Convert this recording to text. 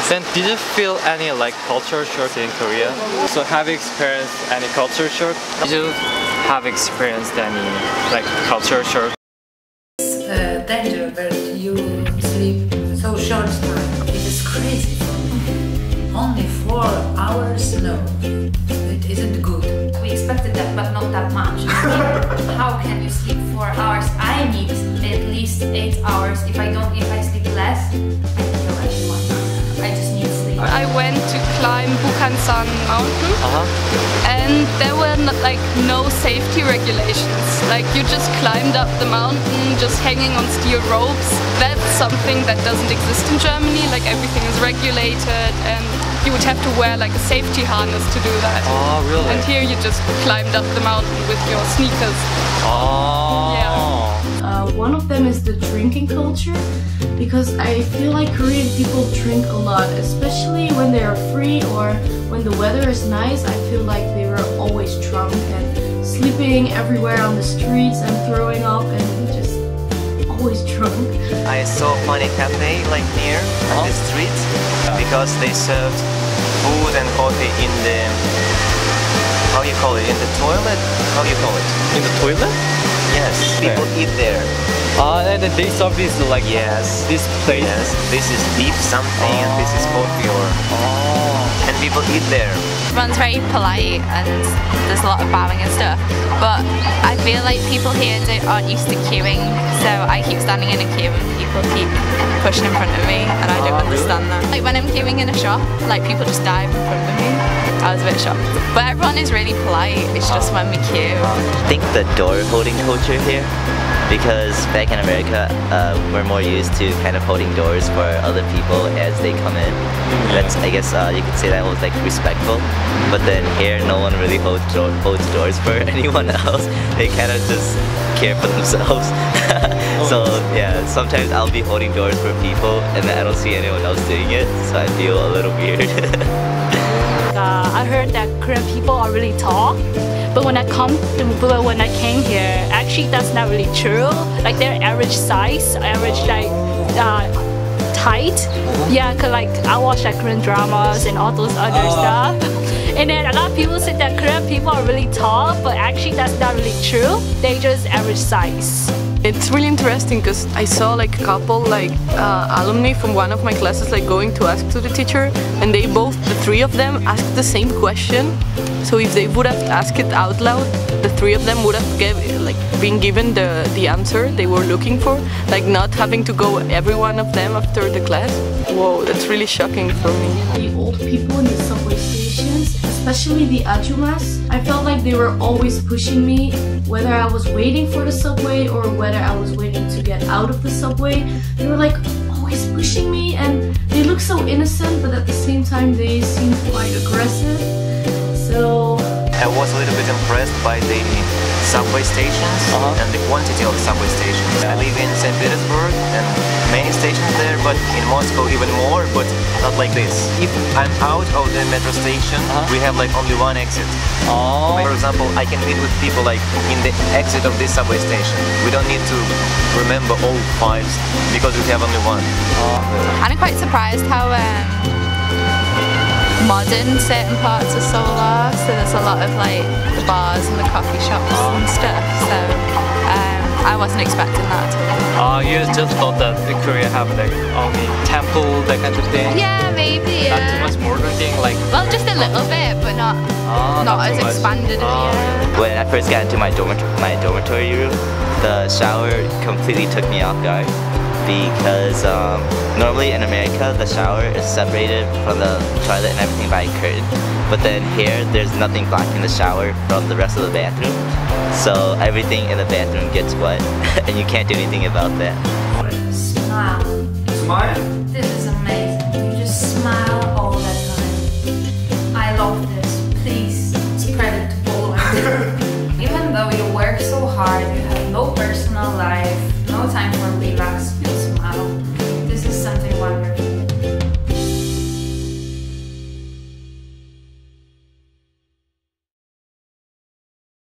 Then did you feel any like culture shock in Korea? So have you experienced any culture shock? Did you have experienced any like culture shock? It's danger where you sleep so short time. It is crazy for me. Only 4 hours? No, it isn't good. We expected that, but not that much. How can you sleep 4 hours? I need at least 8 hours. If I sleep less, I kill everyone. I just need sleep. I went to climb Bukhansan mountain, and there were no safety regulations. Like you just climbed up the mountain, just hanging on steel ropes. That's something that doesn't exist in Germany. Like everything is regulated, and you would have to wear like a safety harness to do that. Oh, really? And here you just climbed up the mountain with your sneakers. Oh. Yeah. One of them is the drinking culture, because I feel like Korean people drink a lot, especially when they are free or when the weather is nice. I feel like they were always drunk and sleeping everywhere on the streets and throwing up and just always drunk. I saw a funny cafe like near the street because they served food and coffee in the, how you call it, in the toilet? How you call it? In the toilet? Yes, people eat there. And then they serve this like this place. Yes, this is beef something and this is coffee or and people eat there. Everyone's very polite and there's a lot of bowing and stuff, but I feel like people here aren't used to queuing, so I keep standing in a queue and people keep pushing in front of me and I don't understand that. Like when I'm queuing in a shop, like people just dive in front of me. I was a bit shocked. But everyone is really polite, it's just when we queue. I think the door holding culture here, because back in America, we're more used to kind of holding doors for other people as they come in. That's, I guess you could say that was like respectful. But then here, no one really holds doors for anyone else. They kind of just care for themselves. So yeah, sometimes I'll be holding doors for people and then I don't see anyone else doing it, so I feel a little weird. I heard that Korean people are really tall, but when I came here, actually that's not really true. Like they're average size, average like height. Yeah, cause like I watch like Korean dramas and all those other stuff. And then a lot of people say that Korean people are really tall, but actually that's not really true. They're just average size. It's really interesting because I saw like a couple like alumni from one of my classes like going to ask to the teacher, and they both, the 3 of them, asked the same question. So if they would have asked it out loud, the 3 of them would have been given the answer they were looking for, like not having to go every one of them after the class. Whoa, that's really shocking for me. The old people in the subway stations, especially the ajumas, I felt like they were always pushing me, whether I was waiting for the subway or whether I was waiting to get out of the subway. They were like always pushing me, and they look so innocent, but at the same time they seem quite aggressive. So I was a little bit impressed by the subway stations and the quantity of subway stations. I live in St. Petersburg and many stations there, but in Moscow even more, but not like this. If I'm out of the metro station, we have like only one exit. For example, I can meet with people like in the exit of this subway station. We don't need to remember all 5s because we have only one. And I'm quite surprised how modern certain parts of Seoul are, so there's a lot of like the bars and the coffee shops and stuff, so I wasn't expecting that at all. You just thought that Korea have like only temple, that kind of thing? Yeah, maybe, Not too much modern thing, like... Well, just a little bit, but not as expanded. When I first got into my dormitory room, the shower completely took me off guard. Because normally in America the shower is separated from the toilet and everything by a curtain, but then here there's nothing blocking the shower from the rest of the bathroom, so everything in the bathroom gets wet and you can't do anything about that. Smile. Smile? This is amazing. You just smile all the time. I love this. Please spread it to all. Even though you work so hard,